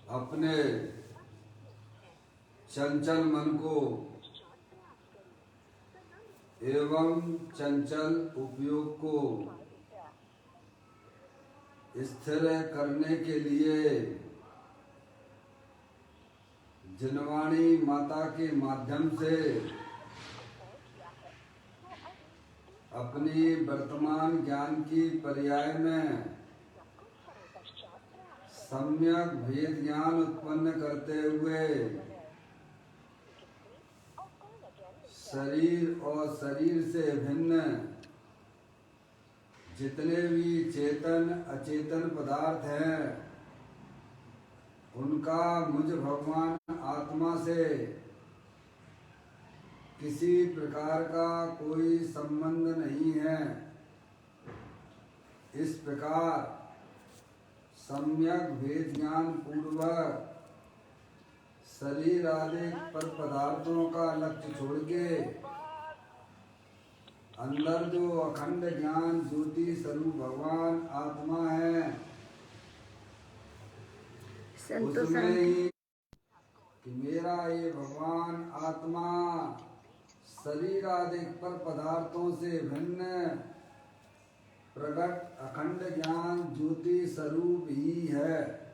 अपने चंचल मन को एवं चंचल उपयोग को स्थिर करने के लिए जिनवाणी माता के माध्यम से अपनी वर्तमान ज्ञान की पर्याय में सम्यक भेद ज्ञान उत्पन्न करते हुए शरीर और शरीर से भिन्न जितने भी चेतन अचेतन पदार्थ हैं उनका मुझ भगवान आत्मा से किसी प्रकार का कोई संबंध नहीं है। इस प्रकार सम्यक भेद ज्ञान पूर्वक शरीर आदि पर पदार्थों का लक्ष्य छोड़ के अंदर जो अखंड ज्ञान ज्योति स्वरूप भगवान आत्मा है उसमें ही कि मेरा ये भगवान आत्मा शरीर आदि पर पदार्थों से भिन्न प्रकट अखंड ज्ञान ज्योति स्वरूप ही है।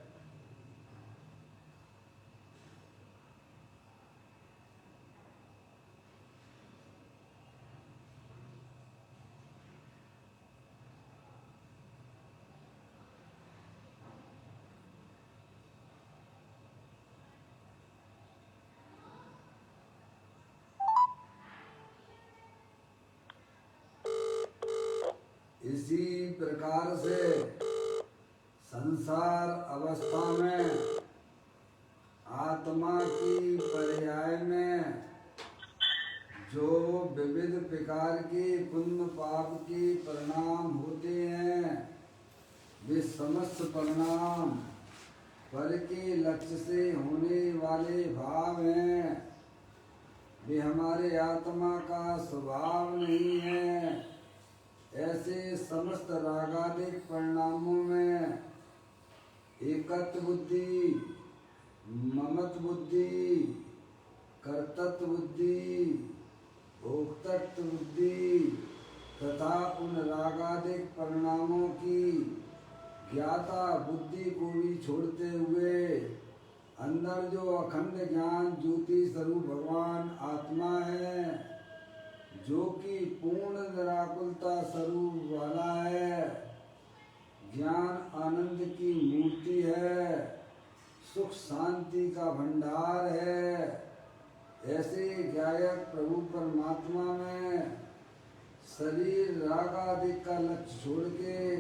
इसी प्रकार से संसार अवस्था में आत्मा की पर्याय में जो विविध प्रकार के पुण्य पाप के परिणाम होते हैं वे समस्त परिणाम पर के लक्ष्य से होने वाले भाव हैं। वे हमारे आत्मा का स्वभाव नहीं है। ऐसे समस्त रागादिक परिणामों में एकत्व बुद्धि, ममत्व बुद्धि, कर्तृत्व बुद्धि, भोक्तृत्व बुद्धि तथा उन रागादिक परिणामों की ज्ञाता बुद्धि को भी छोड़ते हुए अंदर जो अखंड ज्ञान ज्योति स्वरूप भगवान आत्मा है जो कि पूर्ण निराकुलता स्वरूप वाला है, ज्ञान आनंद की मूर्ति है, सुख शांति का भंडार है। ऐसे गायक प्रभु परमात्मा में शरीर राग आदि का लक्ष्य छोड़ के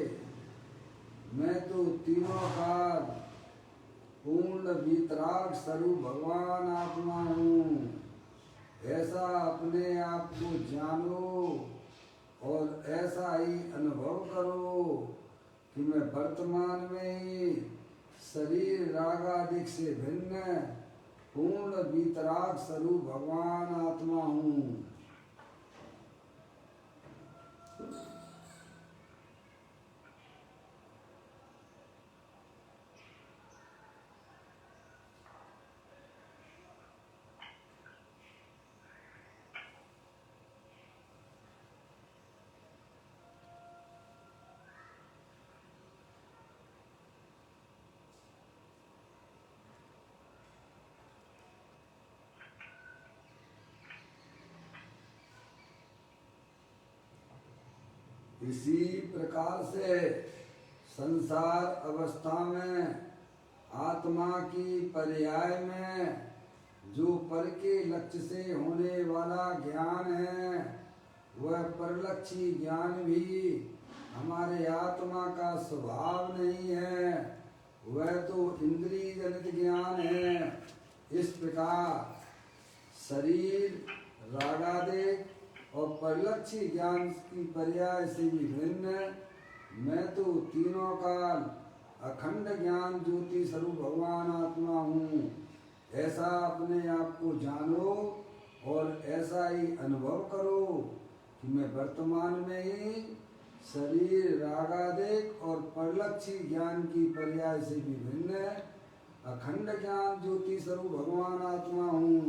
मैं तो तीनों काल पूर्ण वीतराग स्वरूप भगवान आत्मा हूँ ऐसा अपने आप को जानो और ऐसा ही अनुभव करो कि मैं वर्तमान में ही शरीर रागादिक से भिन्न पूर्ण वीतराग स्वरूप भगवान आत्मा हूँ। इसी प्रकार से संसार अवस्था में आत्मा की पर्याय में जो पर के लक्ष्य से होने वाला ज्ञान है वह परलक्षी ज्ञान भी हमारे आत्मा का स्वभाव नहीं है, वह तो इंद्रिय जनित ज्ञान है। इस प्रकार शरीर रागादिक और परलक्षी ज्ञान की पर्याय से भी भिन्न मैं तो तीनों काल अखंड ज्ञान ज्योति स्वरूप भगवान आत्मा हूँ। ऐसा अपने आप को जानो और ऐसा ही अनुभव करो कि मैं वर्तमान में ही शरीर रागादिक और परलक्षी ज्ञान की पर्याय से भी भिन्न अखंड ज्ञान ज्योति स्वरूप भगवान आत्मा हूँ।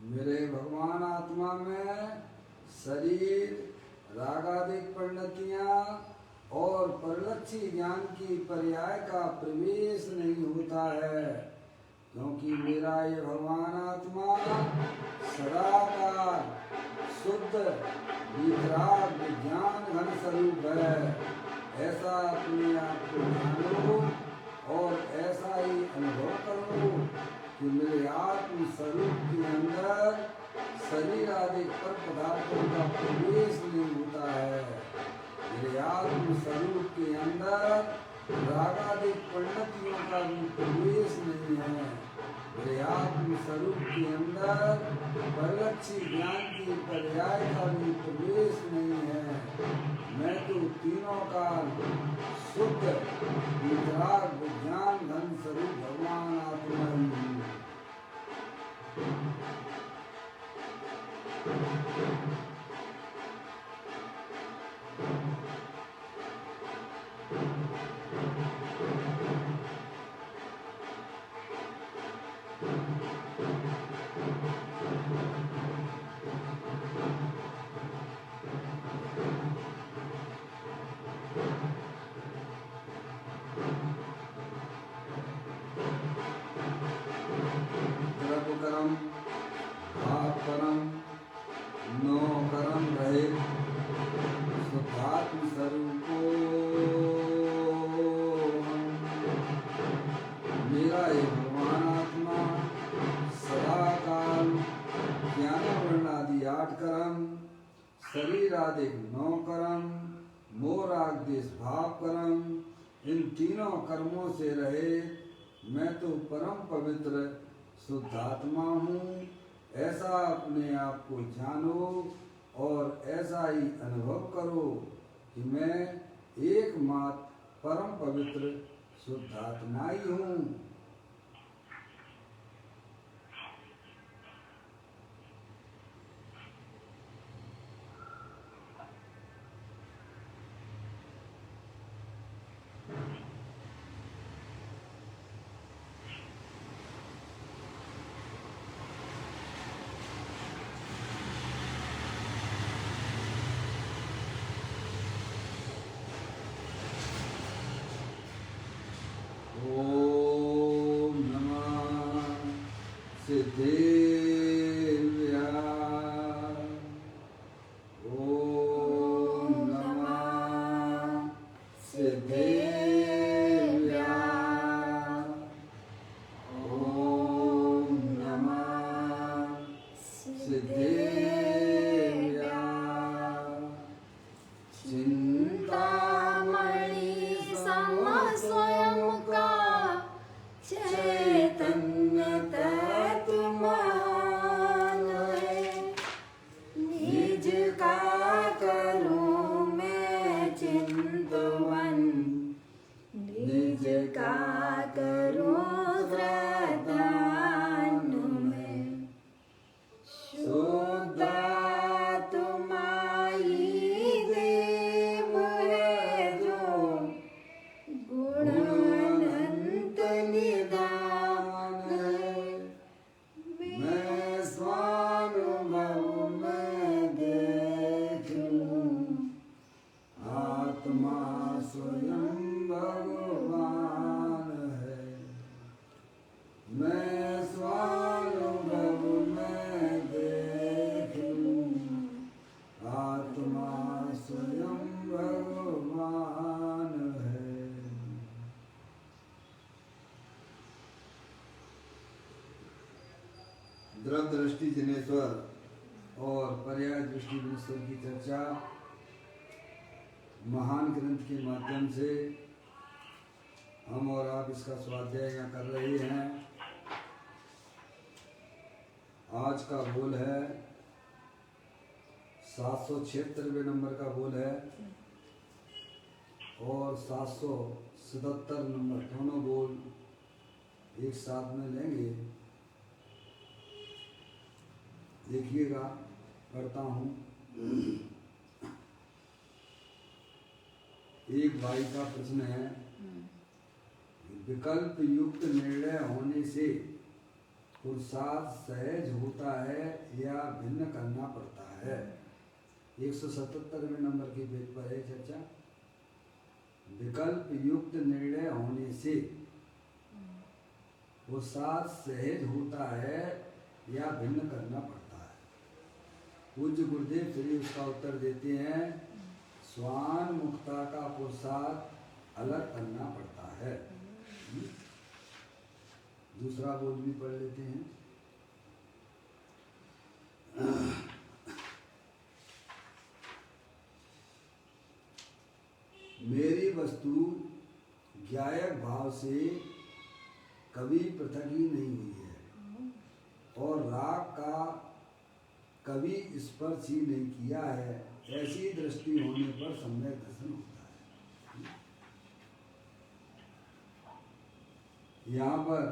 मेरे भगवान आत्मा में शरीर, रागादिक परिणतियां और परिलक्षी ज्ञान की पर्याय का प्रवेश नहीं होता है, क्योंकि मेरा ये भगवान आत्मा सदाकाल शुद्ध वितराग विज्ञान घन स्वरूप है। ऐसा अपने आप को जानो और ऐसा ही अनुभव करो कि मेरे आत्म स्वरूप के अंदर शरीर आदि पर पदार्थों का प्रवेश नहीं होता है। मेरे आत्म स्वरूप के अंदर रागादिक परिणतियों का भी प्रवेश नहीं है। मेरे आत्म स्वरूप के अंदर परिलक्षी ज्ञान की पर्याय का भी प्रवेश नहीं है। मैं तो तीनों का शुद्ध वितराग विज्ञान धन स्वरूप भगवान आत्मा ही हूँ। शरीरादिक 9 कर्म, मोरागदेश भाव कर्म, इन तीनों कर्मों से रहे मैं तो परम पवित्र शुद्धात्मा हूँ। ऐसा अपने आप को जानो और ऐसा ही अनुभव करो कि मैं एकमात्र परम पवित्र शुद्धात्मा ही हूँ। ओम नमः सिद्धेभ्यः। ओम नमः सिद्धेभ्यः। ओम नमः सिद्धेभ्यः। चिंतामणि सम स्वयं का चैतन्य तत्व महान है। निज का करूं मैं चिंतवन, निज का करूं श्रद्धानु में। शुद्धात्मा ही देव है जो गुण अनंत निदान है। मैं स्वानुभव में देख लूं आत्मा स्वयं भगवान है। मैं स्वानुभव में देख लूं आत्मा स्वयं भगवान है। द्रव दृष्टि जिनेश्वर और पर्याय दृष्टि जिनेश्वर की चर्चा महान ग्रंथ के माध्यम से हम और आप इसका स्वाध्याय यहाँ कर रहे हैं। आज का बोल है 776वें नंबर का बोल है और 777 नंबर, दोनों बोल एक साथ में लेंगे। देखिएगा, पढ़ता हूँ। एक भाई का प्रश्न है, विकल्प युक्त निर्णय होने से पुरुषार्थ सहज होता है या भिन्न करना पड़ता है? 177वें नंबर के पेज पर है चर्चा। विकल्प युक्त निर्णय होने से पुरुषार्थ सहज होता है या भिन्न करना पड़ता है? पूज्य गुरुदेव श्री उसका उत्तर देते हैं, स्वान मुक्ता का पुरुषार्थ अलग करना पड़ता है। दूसरा बोल भी पढ़ लेते हैं। मेरी वस्तु ज्ञायक भाव से कभी पृथक ही नहीं हुई है और राग का कभी स्पर्श ही नहीं किया है, ऐसी दृष्टि होने पर सम्यक दर्शन होता है। यहाँ पर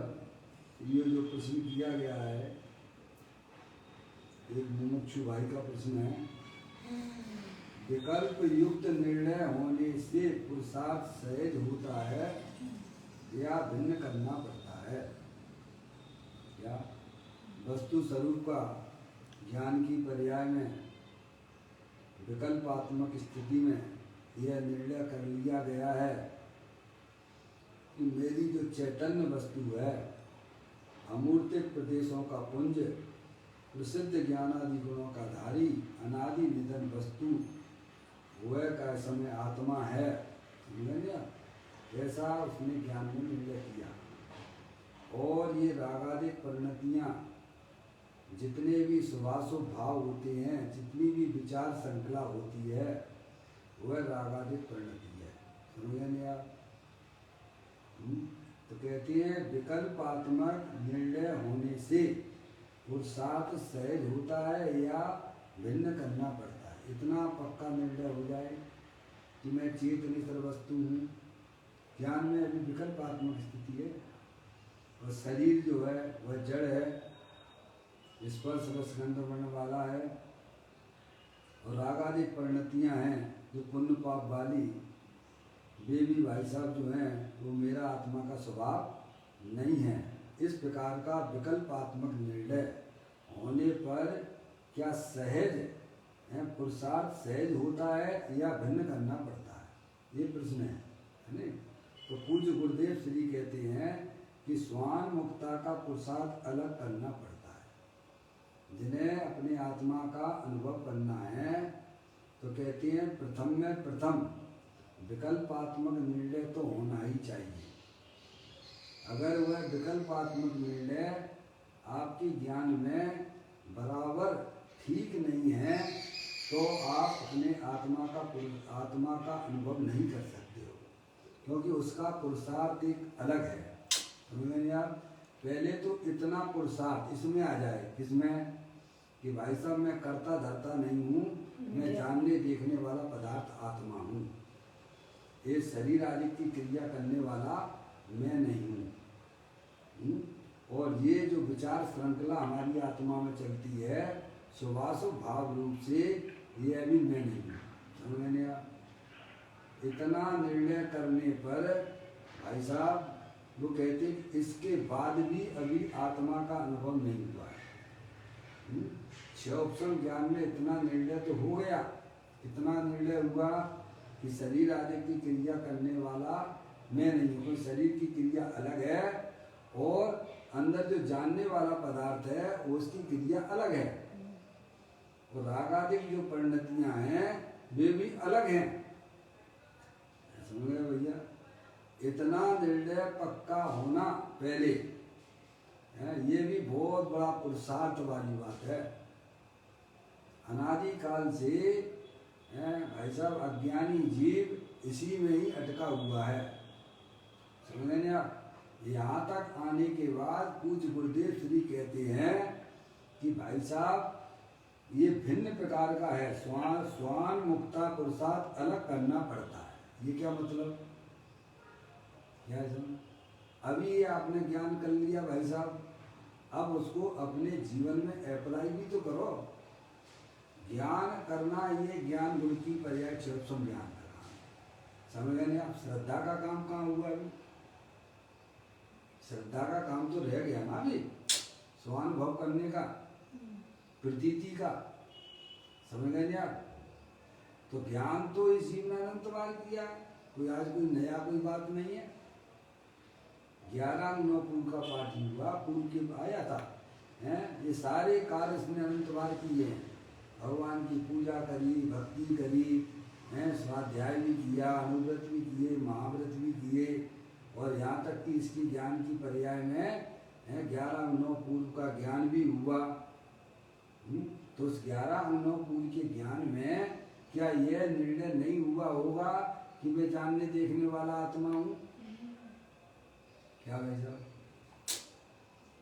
ये जो प्रश्न किया गया है, एक मुमुक्षु भाई का प्रश्न है, विकल्प युक्त निर्णय होने से पुरुषार्थ सहज होता है या भिन्न करना पड़ता है? क्या वस्तु स्वरूप का ज्ञान की पर्याय में विकल्पात्मक स्थिति में यह निर्णय कर लिया गया है कि मेरी जो चैतन्य वस्तु है, अमूर्तिक प्रदेशों का पुंज, प्रसिद्ध ज्ञानादि गुणों का धारी, अनादि निधन वस्तु वह का समय आत्मा है। ऐसा उसने ज्ञान में निर्णय किया। और ये रागादिक परिणतियाँ, जितने भी शुभाशुभ भाव होते हैं, जितनी भी विचार श्रृंखला होती है, वह रागादिक परिणति है। समझे नहीं आप? तो कहते हैं विकल्पात्मक निर्णय होने से पुरुषार्थ सहज होता है या भिन्न करना पड़ता है। इतना पक्का निर्णय हो जाए कि मैं चेतनेतर वस्तु हूँ। ज्ञान में अभी विकल्पात्मक स्थिति है और शरीर जो है वह जड़ है, स्पर्श रस गंध वर्ण वाला है और रागादिक परिणतियाँ हैं जो पुण्य पाप वाली, वे भी भाई साहब जो हैं वो मेरा आत्मा का स्वभाव नहीं है। इस प्रकार का विकल्पात्मक निर्णय होने पर क्या सहज है, पुरुषार्थ सहज होता है या भिन्न करना पड़ता है? ये प्रश्न है नहीं? तो पूज्य गुरुदेव श्री कहते हैं कि स्वान मुक्ता का पुरुषार्थ अलग करना पड़ता है। जिन्हें अपने आत्मा का अनुभव करना है तो कहते हैं प्रथम में प्रथम विकल्पात्मक निर्णय तो होना ही चाहिए। अगर वह विकल्पात्मक निर्णय आपके ज्ञान में बराबर ठीक नहीं है तो आप अपने आत्मा का अनुभव नहीं कर सकते हो, क्योंकि उसका पुरुषार्थ एक अलग है। समझ यार, पहले तो इतना पुरुषार्थ इसमें आ जाए, किसमें? कि भाई साहब मैं करता धरता नहीं हूँ, मैं जानने देखने वाला पदार्थ आत्मा हूँ, ये शरीर आदि की क्रिया करने वाला मैं नहीं हूँ। और ये जो विचार श्रृंखला हमारी आत्मा में चलती है शुभाशुभ भाव रूप से, ये अभी मैं नहीं हूँ। समझने आप? इतना निर्णय करने पर भाई साहब वो कहते कि इसके बाद भी अभी आत्मा का अनुभव नहीं हुआ है। क्षयोपम ज्ञान में इतना निर्णय तो हो गया, इतना निर्णय हुआ कि शरीर आदि की क्रिया करने वाला मैं नहीं हूँ, शरीर की क्रिया अलग है और अंदर जो जानने वाला पदार्थ है उसकी क्रिया अलग है, और रागादिक जो परिणतियाँ हैं वे भी अलग हैं। समझ गए भैया? इतना निर्णय पक्का होना पहले है, ये भी बहुत बड़ा पुरुषार्थ वाली बात है। अनादि काल से भाई साहब अज्ञानी जीव इसी में ही अटका हुआ है। समझ नहीं आप? यहाँ तक आने के बाद पूज्य गुरुदेव श्री कहते हैं कि भाई साहब ये भिन्न प्रकार का है, स्वान मुक्ता पुरुषार्थ अलग करना पड़ता है। ये क्या मतलब, क्या समझ? अभी ये आपने ज्ञान कर लिया भाई साहब, अब उसको अपने जीवन में अप्लाई भी तो करो। ज्ञान करना, ये ज्ञान गुण की पर्याय क्षोभम ज्ञान करना, समझ गए नहीं आप? श्रद्धा का काम कहाँ हुआ अभी? श्रद्धा का काम तो रह गया ना अभी, स्वानुभव करने का, प्रतीति का, समझ गए नहीं आप? तो ज्ञान तो इस जीवन में अनंत बार किया, कोई आज कोई नया कोई बात नहीं है। 11 पूर्व का पाठ ही हुआ, पूर्व के आया था हैं, ये सारे कार्य इसने अनंत बार किए हैं। भगवान की पूजा करी, भक्ति करी हैं, स्वाध्याय भी किया, अनुव्रत भी किए, महाव्रत भी किए, और यहाँ तक कि इसकी ज्ञान की पर्याय में 11 पूर्व का ज्ञान भी हुआ। तो उस 11 पूर्व के ज्ञान में क्या यह निर्णय नहीं हुआ होगा कि मैं जानने देखने वाला आत्मा हूँ? क्या भाई साहब,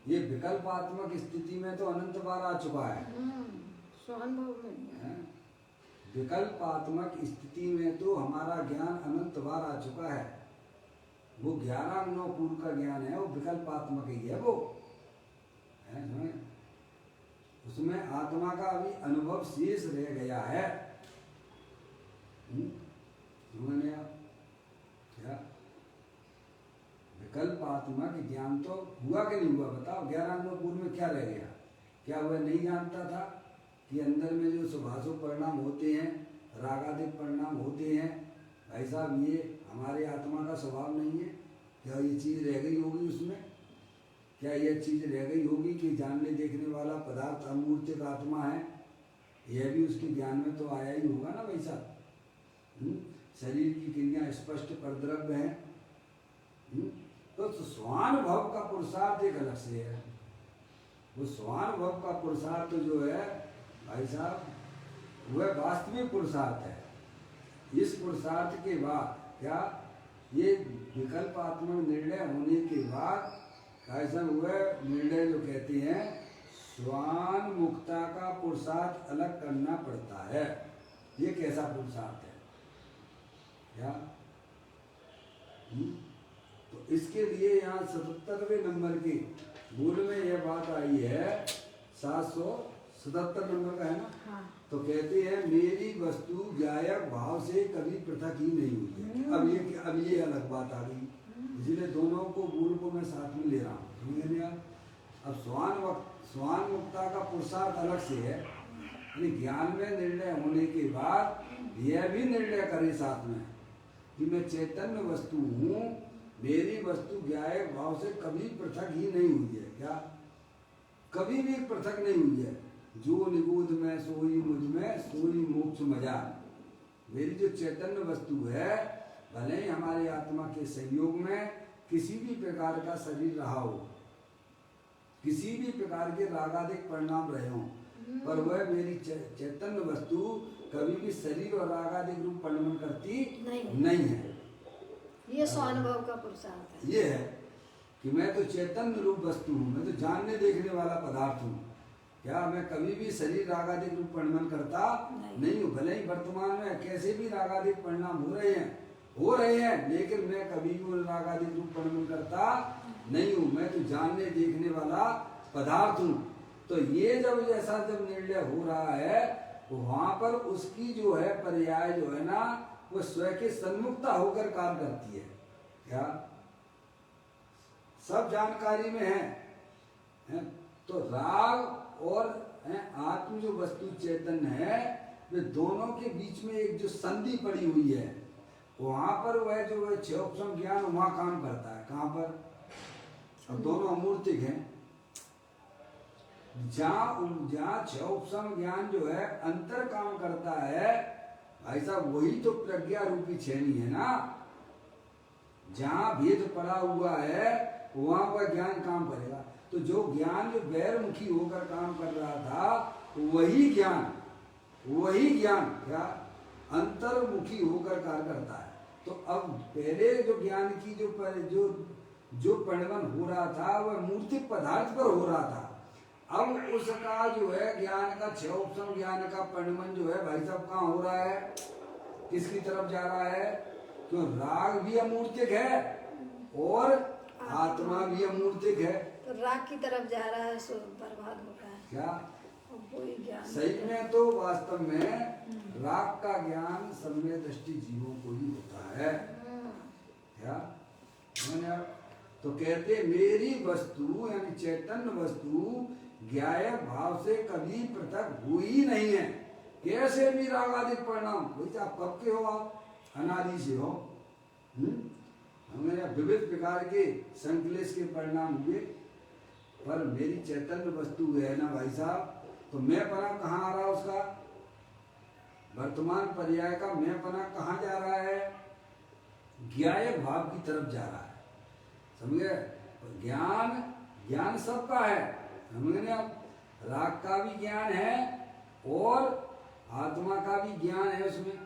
ये विकल्पात्मक स्थिति में तो अनंत बार आ चुका है। स्वानुभव में विकल्पात्मक स्थिति में तो हमारा ज्ञान अनंत बार आ चुका है। वो 11 पूर्व का ज्ञान है, वो विकल्पात्मक ही है, वो है, उसमें आत्मा का अभी अनुभव शेष रह गया है। क्या विकल्पात्मक ज्ञान तो हुआ कि नहीं हुआ बताओ? 11 पूर्व में क्या रह गया? क्या वह नहीं जानता था कि अंदर में जो सुभाषु परिणाम होते हैं, रागादिक परिणाम होते हैं, भाई साहब ये हमारे आत्मा का स्वभाव नहीं है? क्या ये चीज़ रह गई होगी उसमें? क्या यह चीज़ रह गई होगी कि जानने देखने वाला पदार्थ अमूर्तिक आत्मा है? यह भी उसके ज्ञान में तो आया ही होगा ना भाई साहब। शरीर की क्रिया स्पष्ट परद्रव्य है। तो स्वानुभव का पुरुषार्थ एक अलग से है। वो स्वानुभव का पुरुषार्थ जो है भाई साहब, वह वास्तविक पुरुषार्थ है। इस पुरुषार्थ के बाद क्या ये विकल्पात्मक निर्णय होने के बाद कैसा हुआ निर्णय जो कहते हैं स्वान मुक्ता का पुरुषार्थ अलग करना पड़ता है। ये कैसा पुरुषार्थ है क्या? तो इसके लिए यहाँ 77वें नंबर की मूल में यह बात आई है, 777 नंबर का है ना। हाँ। तो कहते हैं मेरी वस्तु ज्ञायक भाव से कभी पृथक ही नहीं हुई है। अब ये अलग बात आ गई, इसलिए दोनों को मूल को मैं साथ में ले रहा हूँ, समझ गए आप? अब स्वान मुक्ता का पुरुषार्थ अलग से है, ज्ञान में निर्णय होने के बाद यह भी निर्णय करे साथ में कि मैं चैतन्य वस्तु हूँ, मेरी वस्तु ज्ञायक भाव से कभी पृथक ही नहीं हुई है। क्या कभी भी पृथक नहीं हुई है? जो निगूढ़ में सोई मुझ में सोई मोक्ष मजा। मेरी जो चैतन्य वस्तु है, भले ही हमारे आत्मा के संयोग में किसी भी प्रकार का शरीर रहा हो, किसी भी प्रकार के रागादिक परिणाम रहे हों, पर वह मेरी चैतन्य वस्तु कभी भी शरीर और रागादिक रूप परिणाम करती नहीं है। ये स्वानुभव का पुरुषार्थ है। ये है कि मैं तो चैतन्य रूप वस्तु हूँ, मैं तो जानने देखने वाला पदार्थ हूँ। क्या मैं कभी भी शरीर रागादिक रूप परिणाम करता नहीं हूँ। भले ही वर्तमान में कैसे भी रागादिक परिणाम हो रहे हैं, लेकिन मैं कभी भी रागादिक रूप परिणाम करता नहीं हूँ। मैं तो जानने देखने वाला पदार्थ हूँ। तो ये जब निर्णय हो रहा है, तो वहां पर उसकी जो है पर्याय जो है ना, वो स्वयं के सन्मुखता होकर काम करती है। क्या सब जानकारी में है? तो राग और आत्म जो वस्तु चैतन्य है, वे दोनों के बीच में एक जो संधि पड़ी हुई है, वहां पर वह जो क्षोभम ज्ञान वहां काम करता है। कहाँ पर? अब दोनों अमूर्तिक हैं। जहाँ क्षोभम ज्ञान जो है अंतर काम करता है, ऐसा वही तो प्रज्ञा रूपी छेनी है ना। जहाँ भेद पड़ा हुआ है वहां पर ज्ञान काम करेगा। तो जो ज्ञान जो बैरमुखी होकर काम कर रहा था, वही ज्ञान क्या अंतर्मुखी होकर कार्य करता है। तो अब पहले जो ज्ञान की जो परिणमन हो रहा था, वह मूर्तिक पदार्थ पर हो रहा था। अब उसका जो है ज्ञान का छह उपसम ज्ञान का परिणमन जो है भाई साहब कहाँ हो रहा है, किसकी तरफ जा रहा है? क्यों राग भी अमूर्तिक है और आत्मा भी अमूर्तिक है। तो राग की तरफ जा रहा है सो बर्बाद हो रहा है क्या वही ज्ञान सही में तो वास्तव में राग का ज्ञान सम्यक दृष्टि जीवों को ही होता है। क्या मैंने तो कहते मेरी वस्तु यानी चैतन्य वस्तु ज्ञाय भाव से कभी पृथक हुई नहीं है। कैसे भी रागादिक परिणाम वही आप कब के हो, आप अनादि से हो। हमें विविध प्रकार के संकलेश के परिणाम हुए, पर मेरी चैतन्य वस्तु है ना भाई साहब, तो मैं पना कहाँ आ रहा है उसका? वर्तमान पर्याय का मैं पना कहाँ जा रहा है? ज्ञाय भाव की तरफ जा रहा है। समझे? ज्ञान ज्ञान सबका है, समझे ना? राग का भी ज्ञान है और आत्मा का भी ज्ञान है। उसमें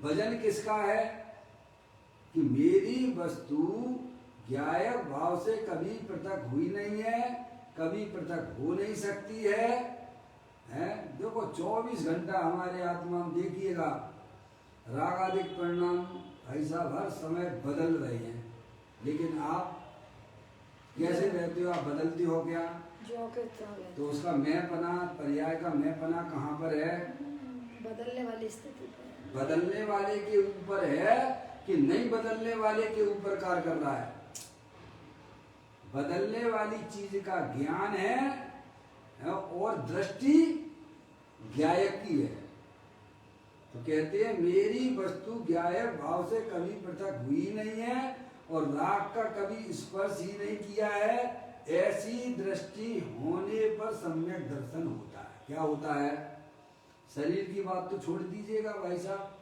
भजन किसका है कि मेरी वस्तु ज्ञाय भाव से कभी पृथक हुई नहीं है, कभी पृथक हो नहीं सकती है। देखो 24 घंटा हमारे आत्मा में देखिएगा रागादिक परिणाम ऐसा हर समय बदल रहे हैं, लेकिन आप कैसे रहते हो? आप बदलते हो क्या? जो के तो तो उसका मैं पना पर्याय का मैं पना कहाँ पर है? बदलने वाली स्थिति पे बदलने वाले के ऊपर है कि नहीं बदलने वाले के ऊपर कार्य कर रहा है? बदलने वाली चीज का ज्ञान है और दृष्टि ज्ञायक की है। तो कहते हैं मेरी वस्तु ज्ञाय भाव से कभी पृथक हुई नहीं है और राग का कभी स्पर्श ही नहीं किया है। ऐसी दृष्टि होने पर सम्यक दर्शन होता है। क्या होता है? शरीर की बात तो छोड़ दीजिएगा भाई साहब,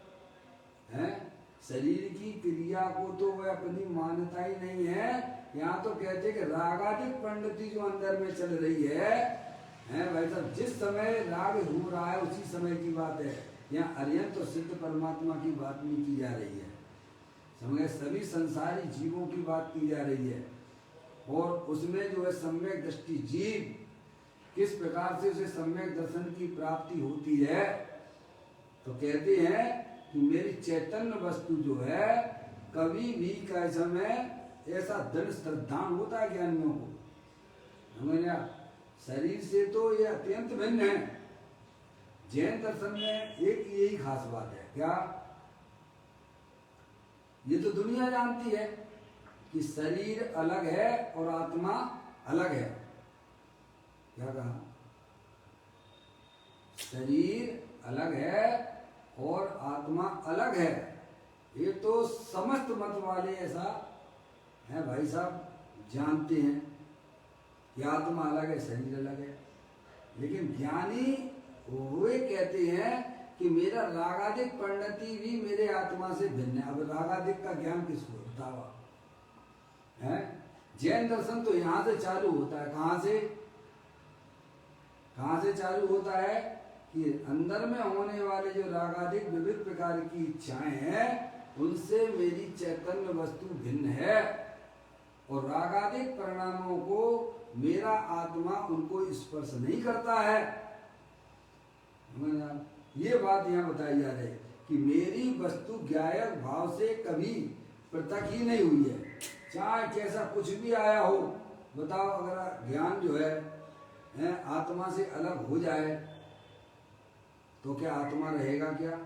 हैं? शरीर की क्रिया को तो वह अपनी मान्यता ही नहीं है। यहाँ तो कहते हैं कि रागादिक पंडिती जो अंदर में चल रही है भाई साहब, जिस समय राग हो रहा है उसी समय की बात है। यहाँ अर्यंत और सिद्ध परमात्मा की बात नहीं की जा रही है, समझे? सभी संसारी जीवों की बात की जा रही है और उसमें जो है सम्यक दृष्टि जीव किस प्रकार से उसे सम्यक दर्शन की प्राप्ति होती है। तो कहते हैं कि मेरी चैतन्य वस्तु जो है कभी भी का समय ऐसा दृढ़ श्रद्धान होता है ज्ञानियों को, समझे? शरीर से तो ये अत्यंत भिन्न है। जैन दर्शन में एक यही खास बात है। क्या? ये तो दुनिया जानती है कि शरीर अलग है और आत्मा अलग है। क्या कहा? शरीर अलग है और आत्मा अलग है। ये तो समस्त मत वाले ऐसा है भाई साहब, जानते हैं कि आत्मा अलग है, शरीर अलग है। लेकिन ज्ञानी वे कहते हैं कि मेरा रागादिक परिणति भी मेरे आत्मा से भिन्न है। अब रागादिक का ज्ञान किसको बतावा है? जैन दर्शन तो यहाँ से चालू होता है। कहाँ से चालू होता है कि अंदर में होने वाले जो रागादिक विविध प्रकार की इच्छाएं हैं उनसे मेरी चैतन्य वस्तु भिन्न है और रागादिक परिणामों को मेरा आत्मा उनको स्पर्श नहीं करता है। ये बात यहाँ बताई जा रही है कि मेरी वस्तु ज्ञायक भाव से कभी पृथक ही नहीं हुई है, चाहे कैसा कुछ भी आया हो। बताओ अगर ज्ञान जो है आत्मा से अलग हो जाए तो क्या आत्मा रहेगा क्या?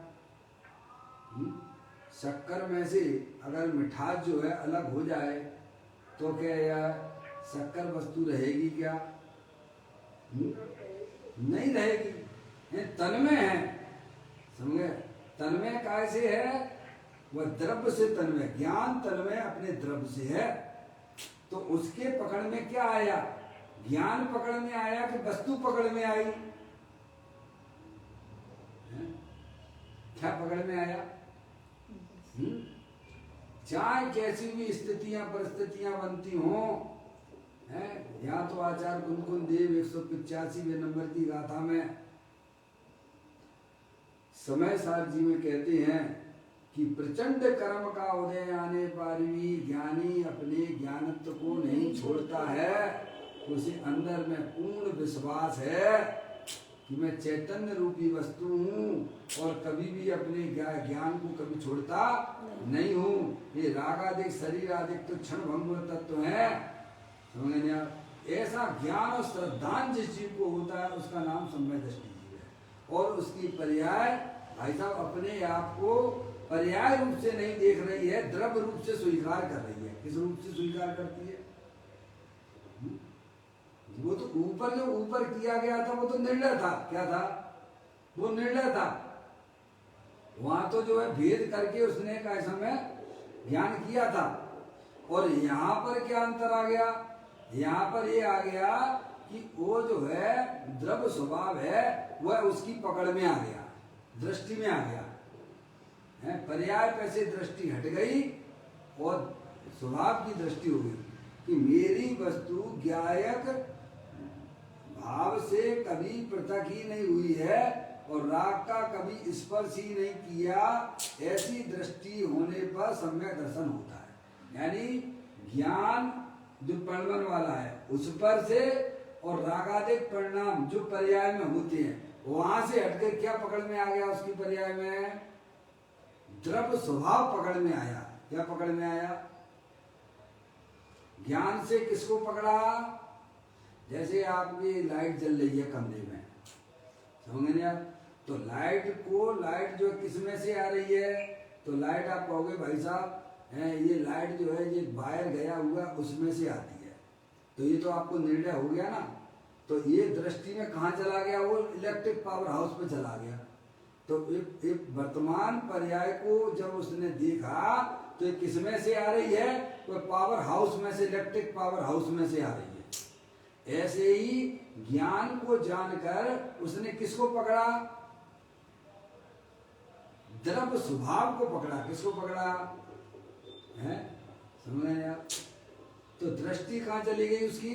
शक्कर में से अगर मिठास जो है अलग हो जाए तो क्या यह शक्कर वस्तु रहेगी क्या? नहीं रहेगी। तन में है, समझे? तन्मय कैसे है? वह द्रव्य से तन्मय, ज्ञान तन्मय अपने द्रव्य से है। तो उसके पकड़ में क्या आया? ज्ञान पकड़ में आया कि वस्तु पकड़ में आई? क्या पकड़ में आया? चाहे कैसी भी स्थितियां परिस्थितियां बनती हों, यहाँ तो आचार्य कुंकुन देव 185वें नंबर की गाथा में समय सार जी में कहते हैं कि प्रचंड कर्म का उदय आने पर भी ज्ञानी अपने ज्ञानत्व को नहीं छोड़ता है। उसे अंदर में पूर्ण विश्वास है कि मैं चैतन्य रूपी वस्तु हूँ और कभी भी अपने ज्ञान को कभी छोड़ता नहीं हूँ। ये राग आदि शरीर आदि तो क्षण भंगुर तत्व है, समझ नहीं आप? ऐसा ज्ञान और श्रद्धान जिस जीव को होता है उसका नाम सम्यक दृष्टि जीव है। और उसकी पर्याय भाई साहब अपने आप को पर्याय रूप से नहीं देख रही है, द्रव्य रूप से स्वीकार कर रही है। किस रूप से स्वीकार करती है? वो तो ऊपर जो ऊपर किया गया था वो तो निर्णय था। क्या था वो? निर्णय था। वहां तो जो है भेद करके उसने का समय ज्ञान किया था। और यहाँ पर क्या अंतर आ गया? यहाँ पर ये आ गया कि वो जो है द्रव्य स्वभाव है वह उसकी पकड़ में आ गया, दृष्टि में आ गया है। पर्याय पे से दृष्टि हट गई और स्वभाव की दृष्टि हो गई कि मेरी वस्तु ज्ञायक भाव से कभी पृथक ही नहीं हुई है और राग का कभी स्पर्श ही नहीं किया। ऐसी दृष्टि होने पर सम्यक दर्शन होता है। यानी ज्ञान जो परिणाम वाला है उस पर से और रागादिक परिणाम जो पर्याय में होते हैं वहां से हटकर क्या पकड़ में आ गया? उसकी पर्याय में द्रव्य स्वभाव पकड़ में आया। क्या पकड़ में आया? ज्ञान से किसको पकड़ा? जैसे आपकी लाइट जल रही है कमरे में, समझ आप? तो लाइट जो किस में से आ रही है? तो लाइट आप कहोगे भाई साहब ये लाइट जो है ये बाहर गया हुआ उसमें से आती है। तो ये तो आपको निर्णय हो गया ना। तो ये दृष्टि में कहाँ चला गया? वो इलेक्ट्रिक पावर हाउस पे चला गया। तो एक वर्तमान पर्याय को जब उसने देखा तो ये किस में से आ रही है? तो पावर हाउस में से, इलेक्ट्रिक पावर हाउस में से आ रही है। ऐसे ही ज्ञान को जानकर उसने किसको पकड़ा? द्रव्य स्वभाव को पकड़ा। किसको पकड़ा है? समझ रहे हैं आप? तो दृष्टि कहाँ चली गई उसकी?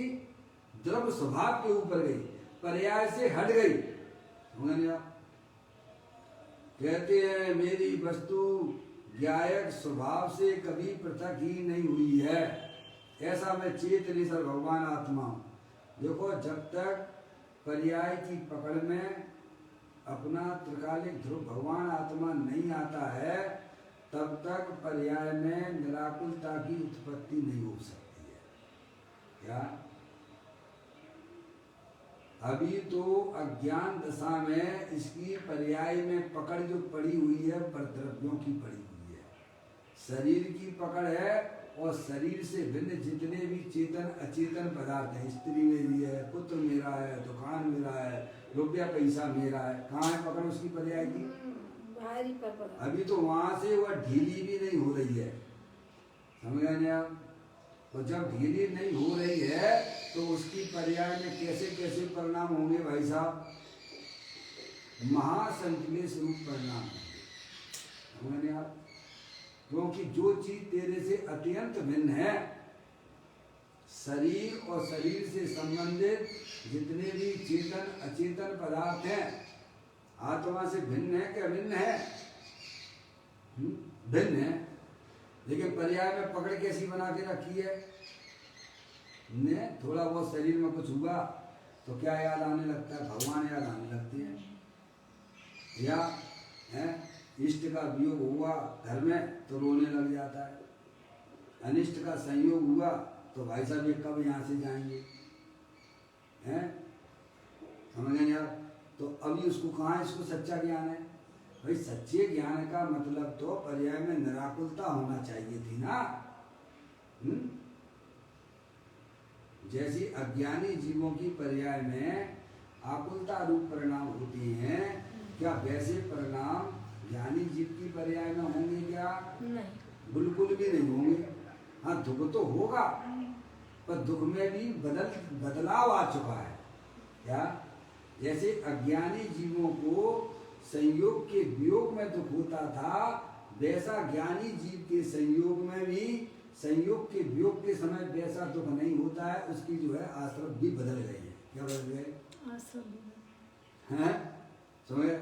द्रव्य स्वभाव के ऊपर गई, पर्याय से हट गई। समझ रहे आप? कहते हैं मेरी वस्तु ज्ञायक स्वभाव से कभी पृथक ही नहीं हुई है। ऐसा मैं चेतन सर भगवान आत्मा हूं। देखो जब तक पर्याय की पकड़ में अपना त्रिकालिक ध्रुव भगवान आत्मा नहीं आता है तब तक पर्याय में निराकुलता की उत्पत्ति नहीं हो सकती है। क्या? अभी तो अज्ञान दशा में इसकी पर्याय में पकड़ जो पड़ी हुई है परद्रव्यों की पड़ी हुई है। शरीर की पकड़ है और शरीर से भिन्न जितने भी चेतन अचेतन पदार्थ हैं, स्त्री मेरी है, पुत्र मेरा है, दुकान मेरा है, रुपया पैसा मेरा है, कहाँ है पकड़ उसकी पर्याय की? बाहरी पर पकड़। अभी तो वहां से वह ढीली भी नहीं हो रही है। समझ रहे हैं आप? और जब ढीली नहीं हो रही है तो उसकी पर्याय में कैसे कैसे परिणाम होंगे भाई साहब? महासंकलेश रूप परिणाम होंगे। समझ रहे आप? क्योंकि जो चीज तेरे से अत्यंत भिन्न है, शरीर और शरीर से संबंधित जितने भी चेतन अचेतन पदार्थ हैं, आत्मा से भिन्न है क्या? भिन्न है, भिन्न है। लेकिन पर्याय में पकड़ कैसी बना के रखी है ने? थोड़ा बहुत शरीर में कुछ हुआ तो क्या याद आने लगता है? भगवान याद आने लगती है। या इष्ट का वियोग हुआ घर में तो रोने लग जाता है, अनिष्ट का संयोग हुआ तो भाई साहब ये कब यहाँ से जाएंगे? हैं? समझ गए आप? तो अभी उसको कहाँ है? इसको सच्चा ज्ञान है भाई। सच्चे ज्ञान का मतलब तो पर्याय में निराकुलता होना चाहिए थी ना। जैसी अज्ञानी जीवों की पर्याय में आकुलता रूप परिणाम होते हैं, क्या वैसे परिणाम ज्ञानी जीव की पर्याय में होंगे क्या? नहीं, बिल्कुल भी नहीं होंगे। हाँ दुख तो होगा पर दुख में भी बदलाव आ चुका है। क्या? जैसे अज्ञानी जीवों को संयोग के वियोग में दुख होता था, वैसा ज्ञानी जीव के संयोग में भी संयोग के वियोग के समय वैसा दुख नहीं होता है। उसकी जो है आश्रम भी बदल गई है। क्या बदल गए? हैं? समझे?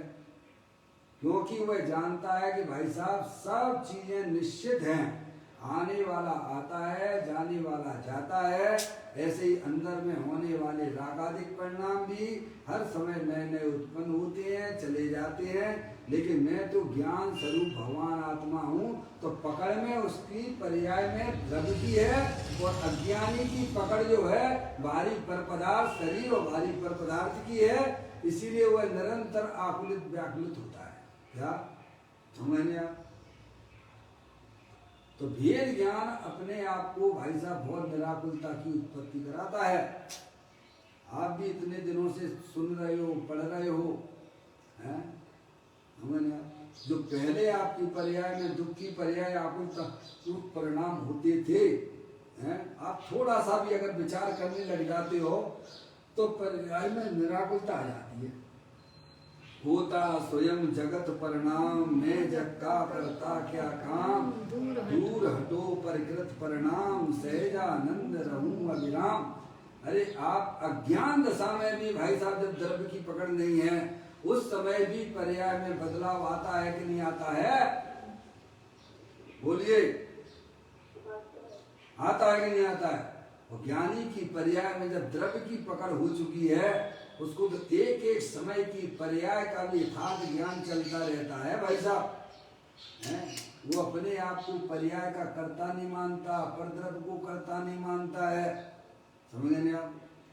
क्योंकि वह जानता है कि भाई साहब सब चीजें निश्चित हैं। आने वाला आता है, जाने वाला जाता है। ऐसे ही अंदर में होने वाले रागादिक परिणाम भी हर समय नए नए उत्पन्न होते हैं, चले जाते हैं। लेकिन मैं तो ज्ञान स्वरूप भगवान आत्मा हूँ, तो पकड़ में उसकी पर्याय में द्रव्य की है, और अज्ञानी की पकड़ जो है भारी पर पदार्थ शरीर और भारी पर पदार्थ की है। इसीलिए वह निरंतर आकुलित व्याकुलित होता है। क्या समझने आप? तो भेद ज्ञान अपने आप को भाई साहब बहुत निराकुलता की उत्पत्ति कराता है। आप भी इतने दिनों से सुन रहे हो, पढ़ रहे हो, हैं? जो पहले आपकी पर्याय में दुख की पर्याय आकुलता परिणाम होते थे, हैं? आप थोड़ा सा भी अगर विचार करने लग जाते हो तो पर्याय में निराकुलता आ जाती है। होता स्वयं जगत परिणाम, मैं जग का करता क्या काम, दूर हटो परिकृत परिणाम, सहजानंद रहूं अविराम। अरे आप अज्ञान दशा में भी भाई साहब जब द्रव्य की पकड़ नहीं है, उस समय भी पर्याय में बदलाव आता है कि नहीं आता है? बोलिए, आता है कि नहीं आता है? और ज्ञानी की पर्याय में जब द्रव्य की पकड़ हो चुकी है, उसको तो एक एक समय की पर्याय का भी यथार्थ ज्ञान चलता रहता है भाई साहब। वो अपने आप को पर्याय का कर्ता नहीं मानता, पर द्रव्य को कर्ता नहीं मानता है। समझ नहीं आप?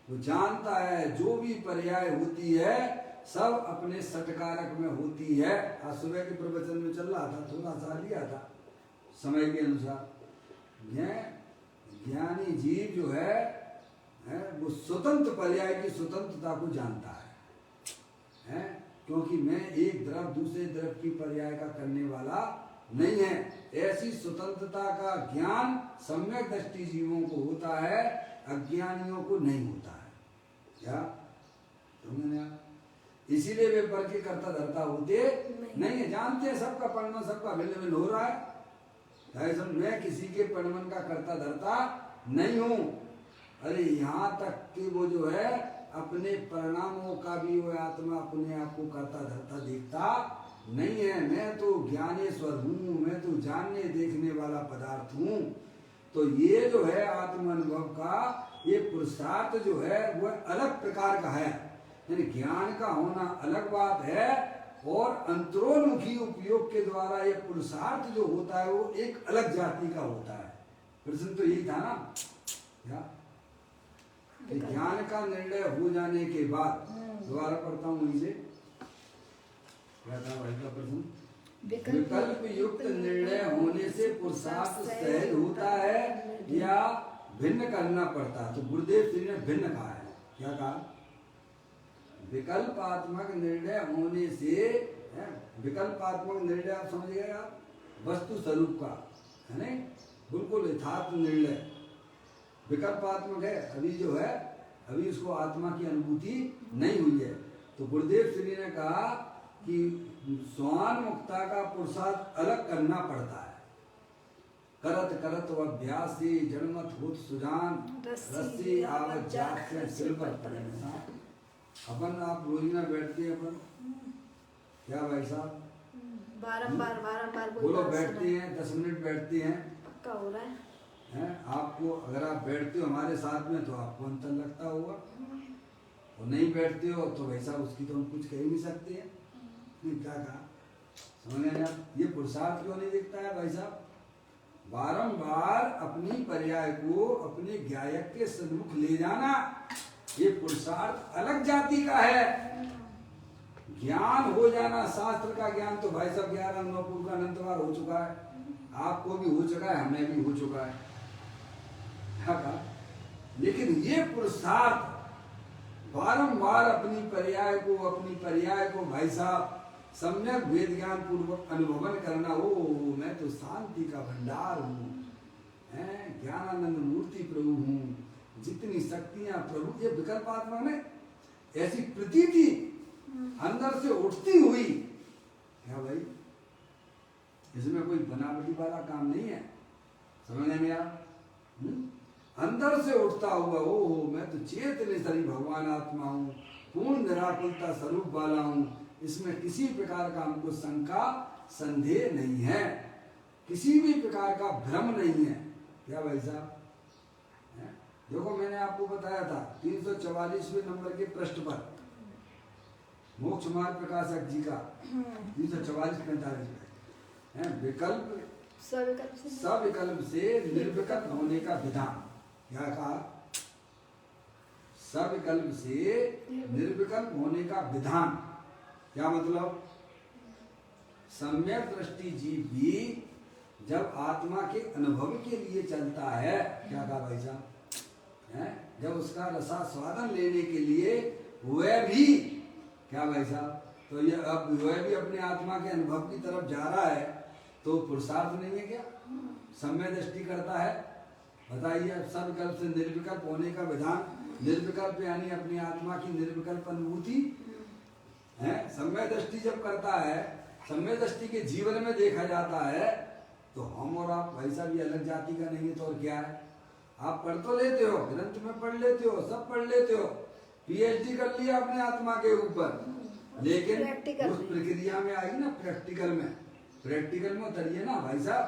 वो जानता है जो भी पर्याय होती है सब अपने सटकारक में होती है। आज सुबह के प्रवचन में चल रहा था, थोड़ा सा लिया था समय के अनुसार। ज्ञानी जीव जो है वो स्वतंत्र पर्याय की स्वतंत्रता को जानता है? क्योंकि मैं एक द्रव दूसरे द्रव की पर्याय का करने वाला नहीं है। ऐसी स्वतंत्रता का ज्ञान सम्यक दृष्टि जीवों को होता है, अज्ञानियों को नहीं होता है। क्या तुमने? इसीलिए वे पर के कर्ता धर्ता होते नहीं है। जानते हैं सबका परिणाम सबका भिन्न भिन्न हो रहा है। मैं किसी के परिणाम का कर्ता धर्ता नहीं हूँ। अरे यहाँ तक कि वो जो है अपने परिणामों का भी वो आत्मा अपने आप को करता धरता देखता नहीं है। मैं तो ज्ञानेश्वर हूँ, मैं तो जानने देखने वाला पदार्थ हूँ। तो ये जो है आत्मानुभव का ये पुरुषार्थ जो है वह अलग प्रकार का है। यानी ज्ञान का होना अलग बात है, और अंतरोन्मुखी उपयोग के द्वारा ये पुरुषार्थ जो होता है वो एक अलग जाति का होता है। प्रश्न तो यही था ना क्या? ज्ञान का निर्णय हो जाने के बाद, दोबारा पढ़ता हूँ इसे, क्या था भाई का प्रश्न? विकल्प युक्त निर्णय होने से पुरुषार्थ सहज होता है या भिन्न करना पड़ता है? तो गुरुदेव श्री ने भिन्न कहा है। क्या कहा? विकल्पात्मक निर्णय होने से, विकल्पात्मक निर्णय आप समझ गए? आप वस्तु स्वरूप का है नहीं, बिल्कुल यथार्थ निर्णय विकल्पात्मक है। अभी जो है अभी उसको आत्मा की अनुभूति नहीं हुई है। तो गुरुदेव श्री ने कहा कि स्वान मुक्ता का पुरुषार्थ अलग करना पड़ता है। करत करत व अभ्यास से जन्मत होत सुजान, रस्सी आवत जात से सिलवत परिणाम। अपन आप रोजीना बैठते हैं अपन, क्या भाई साहब? बारंबार बोलो, बैठते हैं 10 मिनट बैठते हैं, पक्का हो रहा है। आपको अगर आप बैठते हो हमारे साथ में तो आपको अंतर लगता होगा, और नहीं बैठते हो तो वैसा उसकी तो हम कुछ कह ही नहीं सकते हैं। क्या कहा? समझ गए आप? ये पुरुषार्थ क्यों नहीं दिखता है भाई साहब? बारंबार अपनी पर्याय को अपने ज्ञायक के सन्मुख ले जाना, ये पुरुषार्थ अलग जाति का है। ज्ञान हो जाना, शास्त्र का ज्ञान तो भाई साहब 11 नौपुर का अनंत बार हो चुका है, आपको भी हो चुका है, हमें भी हो चुका है। कहा? लेकिन ये पुरुषार्थ बारंबार अपनी पर्याय को भाई साहब सम्यक वेद ज्ञान पूर्वक अनुभवन करना। ओ मैं तो शांति का भंडार हूँ, ज्ञानानंद मूर्ति प्रभु हूँ, जितनी शक्तियां प्रभु। ये विकल्पात्मा में ऐसी प्रतीति अंदर से उठती हुई, क्या भाई इसमें कोई बनावटी वाला काम नहीं है। समझने में आप? अंदर से उठता हुआ ओ मैं तो चेतन शरीर भगवान आत्मा हूँ, पूर्ण निराकुलता स्वरूप वाला हूँ, इसमें किसी प्रकार का हमको शंका संदेह नहीं है। किसी भी प्रकार का भ्रम नहीं है। क्या भाई साहब? हैं? देखो मैंने आपको बताया था 344वें नंबर के पृष्ठ पर मोक्ष मार्ग प्रकाशक जी का 344-45 में विकल्प सविकल्प से निर्विकल्प होने का विधान। क्या कहा? सविकल्प से निर्विकल्प होने का विधान। क्या मतलब? सम्यक दृष्टि जीव भी जब आत्मा के अनुभव के लिए चलता है, क्या कहा भाई साहब? जब उसका रसास्वादन लेने के लिए वह भी, क्या भाई साहब, तो ये अब वह भी अपने आत्मा के अनुभव की तरफ जा रहा है, तो पुरुषार्थ नहीं है क्या? सम्यक दृष्टि करता है। बताइए, सविकल्प से निर्विकल्प होने का विधान। निर्विकल्प यानी अपनी आत्मा की निर्विकल्प अनुभूति है। सम्यक दृष्टि जब करता है, सम्यक दृष्टि के जीवन में देखा जाता है, तो हम और आप वैसा भी अलग जाति का नहीं है तो और क्या है? आप पढ़ तो लेते हो, ग्रंथ में पढ़ लेते हो, सब पढ़ लेते हो, पीएचडी कर लिया अपने आत्मा के ऊपर, लेकिन उस प्रक्रिया में आई ना, प्रैक्टिकल में उतरिए ना भाई साहब।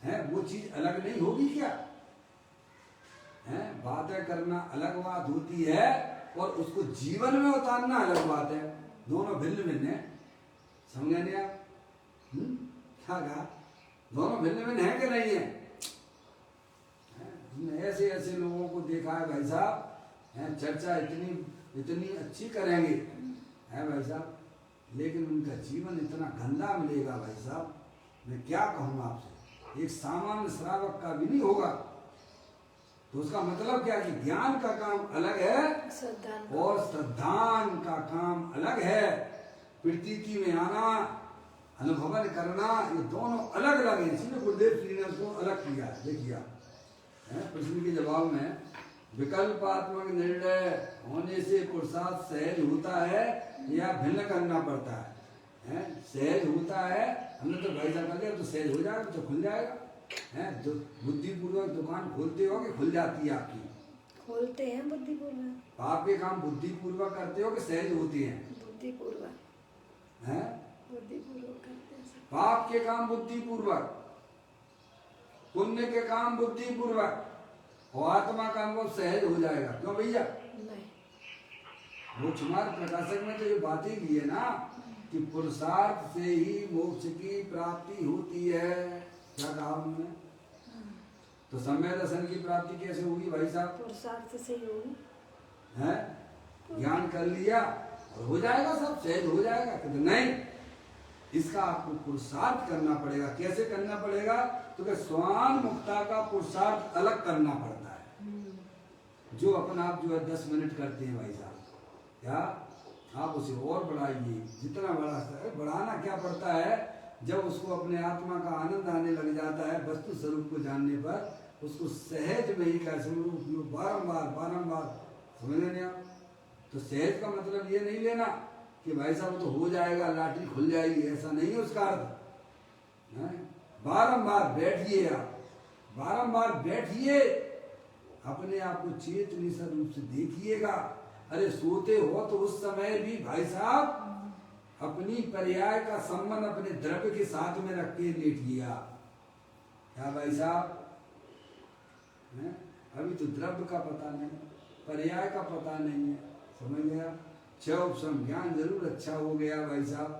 है वो चीज अलग नहीं होगी क्या? है बातें करना अलग बात होती है और उसको जीवन में उतारना अलग बात है। दोनों भिन्न भिन्न है। समझे नहीं आप? क्या कहा? दोनों भिन्न भिन्न है कि नहीं है? ऐसे ऐसे लोगों को देखा है भाई साहब, चर्चा इतनी अच्छी करेंगे है भाई साहब, लेकिन उनका जीवन इतना गंदा मिलेगा भाई साहब, मैं क्या कहूँ आपसे, एक सामान्य श्रावक का भी नहीं होगा। तो उसका मतलब क्या कि ज्ञान का काम अलग है और श्रद्धान का काम अलग है। प्रतीति में आना, अनुभवन करना, ये दोनों अलग अलग है। इसीलिए गुरुदेव श्री ने उसको अलग किया। देखिए प्रश्न के जवाब में, विकल्पात्मक निर्णय होने से पुरुषार्थ सहज होता है या भिन्न करना पड़ता है? सहज होता है, हमने तो भाई साहब कर लिया तो सहज हो जाएगा, तो खुल जाएगा। जो बुद्धिपूर्वक दुकान खोलते हो कि खुल जाती है आपकी? खोलते हैं बुद्धिपूर्वक। पाप के काम बुद्धिपूर्वक करते हो कि सहज होती हैं? बुद्धिपूर्वक। बुद्धिपूर्वक करते हैं। पाप के काम बुद्धिपूर्वक, पुण्य के काम बुद्धिपूर्वक, और आत्मा का अनुभव सहज हो जाएगा। क्यों भैया? मोक्ष मार्ग प्रकाशक में तो ये बातें की है ना कि पुरुषार्थ से ही मोक्ष की प्राप्ति होती है। क्या कहा हमने? तो सम्यक दर्शन की प्राप्ति कैसे होगी भाई साहब? पुरुषार्थ से ही होगी। है ज्ञान कर लिया और हो जाएगा, सब सहज हो जाएगा? कहते नहीं, इसका आपको पुरुषार्थ करना पड़ेगा। कैसे करना पड़ेगा? तो क्या स्वान मुक्ता का पुरुषार्थ अलग करना पड़ता है। जो अपना आप जो है 10 मिनट करते हैं भाई साहब, क्या आप उसे और बढ़ाइए, जितना बढ़ा सकते। बढ़ाना क्या पड़ता है? जब उसको अपने आत्मा का आनंद आने लग जाता है, वस्तु स्वरूप को जानने पर उसको सहज में ही कैसे बारंबार समझ नहीं आप? तो सहज का मतलब ये नहीं लेना कि भाई साहब तो हो जाएगा, लाठी खुल जाएगी, ऐसा नहीं है उसका अर्थ। बारंबार बैठिए, आप बारंबार बैठिए, अपने आप को चेतनी रूप से देखिएगा। अरे सोते हो तो उस समय भी भाई साहब अपनी पर्याय का संबंध अपने द्रव्य के साथ में रख के लेटिएगा। क्या भाई साहब? अभी तो द्रव्य का पता नहीं, पर्याय का पता नहीं है। समझ गया? क्षोभ ज्ञान जरूर अच्छा हो गया भाई साहब,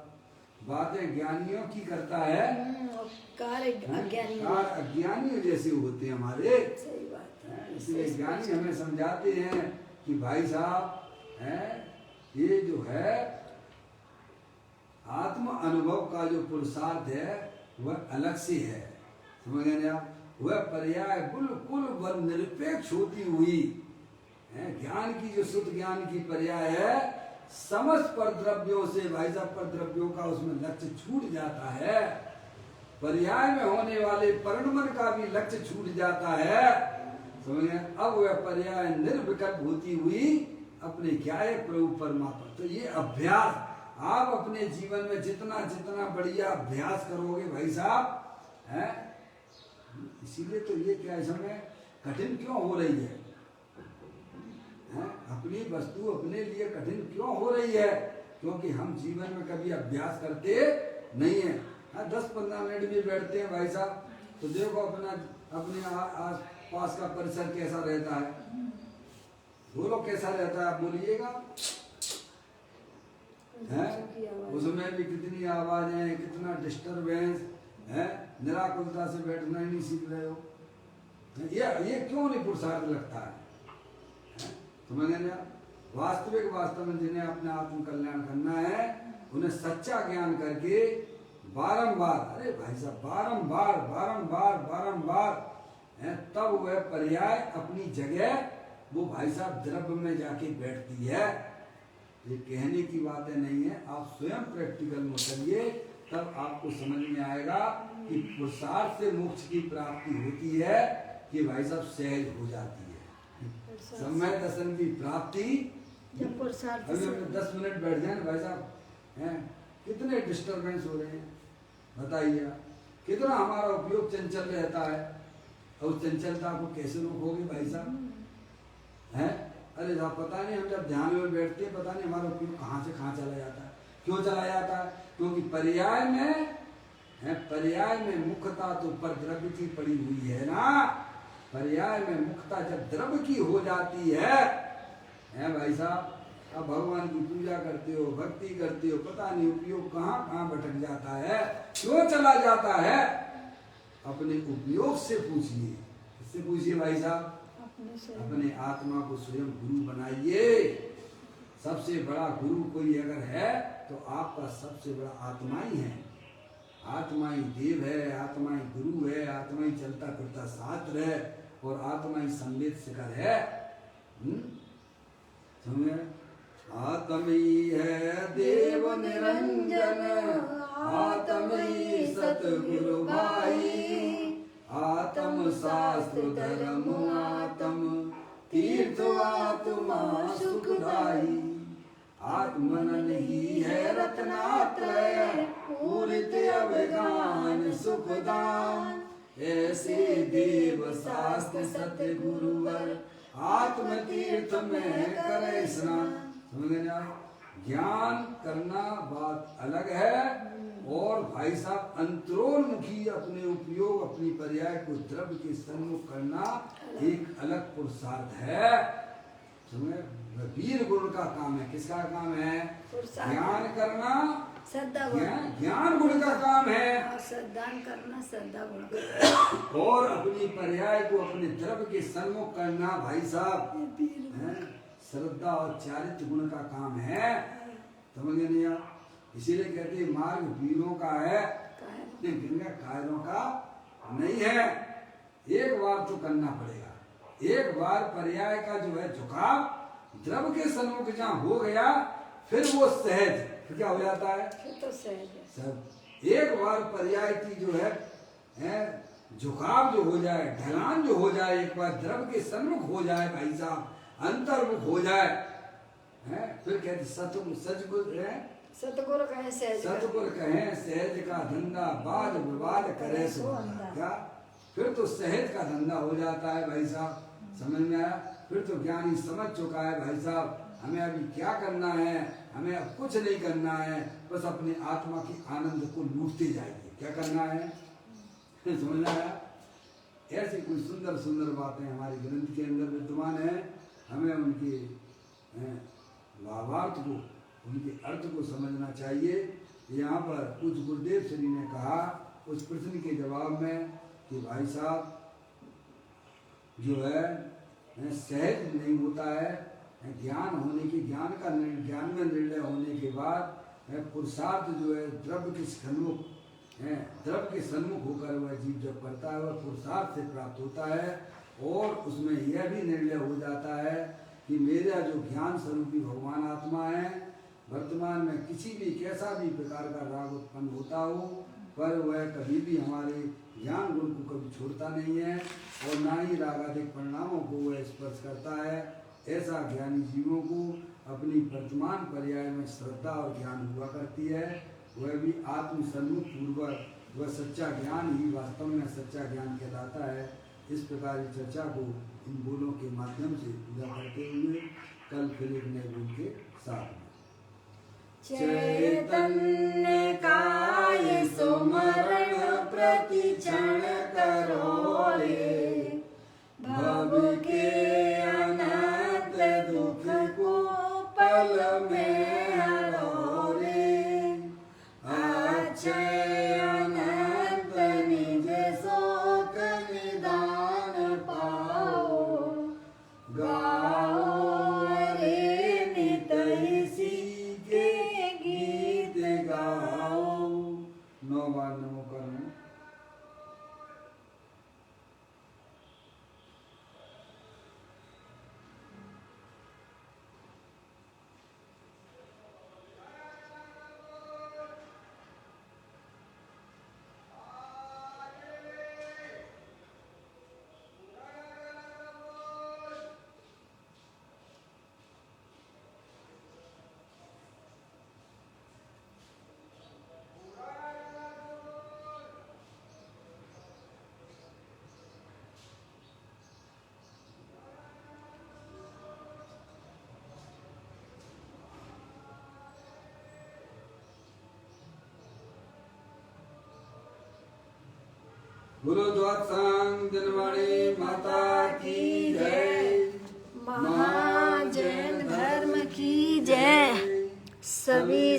बातें ज्ञानियों की करता है, कार्य अज्ञानियों जैसे होते हैं हमारे। सही बात है। इसलिए ज्ञानी हमें समझाते हैं कि भाई साहब ये जो है आत्म अनुभव का जो पुरुषार्थ है वह अलग से है। समझ गए आप? वह पर्याय बिल्कुल निरपेक्ष होती हुई ज्ञान की, जो शुद्ध ज्ञान की पर्याय है, समस्त पर द्रव्यों से भाई साहब पर द्रव्यों का उसमें लक्ष्य छूट जाता है। पर्याय में होने वाले परिणमन का भी लक्ष्य छूट जाता है। समझे? अब वह पर्याय निर्विकल्प होती हुई अपने क्या है प्रभु परमात्मा। तो ये अभ्यास आप अपने जीवन में जितना जितना बढ़िया अभ्यास करोगे भाई साहब, है इसीलिए तो ये क्या समय कठिन क्यों हो रही है? अपनी वस्तु अपने लिए कठिन क्यों हो रही है? क्योंकि हम जीवन में कभी अभ्यास करते नहीं है। हाँ 10-15 मिनट भी बैठते हैं भाई साहब तो देखो अपने आस पास का परिसर कैसा रहता है, बोलो कैसा रहता है, आप बोलिएगा है। उसमें भी कितनी आवाजें हैं, कितना डिस्टरबेंस है, निराकुलता से बैठना ही नहीं सीख रहे हो। ये क्यों नहीं पुरुषार्थ लगता है? समझ ना, वास्तव में जिन्हें अपने आत्म कल्याण करना है उन्हें सच्चा ज्ञान करके बारंबार, अरे भाई साहब बारंबार बारंबार बारंबार है, तब वह पर्याय अपनी जगह वो भाई साहब द्रव्य में जाके बैठती है। ये कहने की बातें नहीं है, आप स्वयं प्रैक्टिकल में उतरिए तब आपको समझ में आएगा कि पुरुषार्थ से मोक्ष की प्राप्ति होती है कि भाई साहब सहज हो जाती है। समय दर्शन की प्राप्ति जब पुरुषार्थ अभी हम 10 मिनट बैठ जाए भाई साहब हैं, कितने डिस्टरबेंस हो रहे हैं बताइए, कितना हमारा उपयोग चंचल रहता है, और चंचलता को कैसे रोकोगे भाई साहब हैं? अरे साहब पता नहीं, हम जब ध्यान में बैठते हैं पता नहीं हमारा उपयोग कहाँ से कहाँ चला जाता है। क्यों चला जाता है? क्योंकि पर्याय में मुख्यता तो पर द्रव्य की पड़ी हुई है ना। पर्याय में मुख्यता जब द्रव्य की हो जाती है भाई साहब, अब भगवान की पूजा करते हो, भक्ति करते हो, पता नहीं उपयोग कहाँ कहाँ भटक जाता है, क्यों चला जाता है। अपने उपयोग से पूछिए, इससे पूछिए भाई साहब, अपने आत्मा को स्वयं गुरु बनाइए। सबसे बड़ा गुरु कोई अगर है तो आपका सबसे बड़ा आत्मा ही है। आत्मा ही देव है, आत्मा ही गुरु है, आत्मा ही चलता फिरता शास्त्र है और आत्मा ही संवेद शिखर है। समझे? आत्म ही है देव निरंजन, आत्म ही सतगुरु भाई, आत्म शास्त्र धर्म आत्म तीर्थ आत्मा सुखदाई, आत्मन ही है रत्नात्रय पूरित अवगान सुखदान, ऐसे देव शास्त्र सत्य गुरुवर आत्म तीर्थ में करे स्नान। समझ गए आप? ज्ञान करना बात अलग है और भाई साहब अंतरोन्मुखी अपने उपयोग अपनी पर्याय को द्रव्य के सन्मुख करना एक अलग पुरुषार्थ है। समझे? वीर गुण का काम है। किसका काम है? ज्ञान करना ज्ञान गुण का काम है, दान करना श्रद्धा गुण और अपनी पर्याय को अपने द्रव्य के सन्मुख करना भाई साहब श्रद्धा और चारित्र गुण का काम है। समझ नहीं आप? इसीलिए कहते हैं मार्ग वीरों का है, कायरों का नहीं है। एक बार तो करना पड़ेगा, एक बार पर्याय का जो है झुकाव द्रव्य के सन्मुख जहाँ हो गया फिर वो सहज फिर क्या हो जाता है? तो सहज सब एक बार पर्याय की जो है झुकाव जो हो जाए, ढलान जो हो जाए, एक बार द्रव्य के सन्मुख हो जाए भाई साहब, अंतर्मुख हो जाए फिर कहते सतगुरु कहे सहज, सतगुरु कहे सहज का धंधा वाद विवाद करे सो क्या, फिर तो सहज का धंधा हो जाता है भाई साहब। समझ में आया? फिर तो ज्ञानी समझ चुका है भाई साहब हमें अभी क्या करना है, हमें अब कुछ नहीं करना है, बस अपने आत्मा की आनंद को लूटते जाएंगे। क्या करना है? समझ में आया? ऐसी कुछ सुंदर सुंदर बातें हमारे ग्रंथ के अंदर विद्यमान है। हमें उनके भावार्थ को, उनके अर्थ को समझना चाहिए। यहाँ पर कुछ गुरुदेव श्री ने कहा उस प्रश्न के जवाब में कि भाई साहब जो है सहज नहीं होता है, ज्ञान होने के ज्ञान में निर्णय होने के बाद पुरुषार्थ जो है द्रव्य के सन्मुख होकर वह जीव जब करता है वह पुरुषार्थ से प्राप्त होता है। और उसमें यह भी निर्णय हो जाता है कि मेरा जो ज्ञान स्वरूपी भगवान आत्मा है, वर्तमान में किसी भी कैसा भी प्रकार का राग उत्पन्न होता हो पर वह कभी भी हमारे ज्ञान गुण को कभी छोड़ता नहीं है और ना ही रागाधिक परिणामों को वह स्पर्श करता है। ऐसा ज्ञानी जीवों को अपनी वर्तमान पर्याय में श्रद्धा और ज्ञान हुआ करती है। वह भी आत्म सन्मुख पूर्वक वह सच्चा ज्ञान ही वास्तव में सच्चा ज्ञान कहलाता है। इस प्रकार की चर्चा को इन बोलों के माध्यम से पूरा करते हुए कल फिर एक नए बोल के साथ चैतन्य काय सुमन अक्षय अनंत निज शोक निदान पाओ गाओ रे नित इसी के गीत गाओ। 9 बार नमो करूं। गुरुद्वारा दिनवाणी माता की जय। महाजैन धर्म की जय। सभी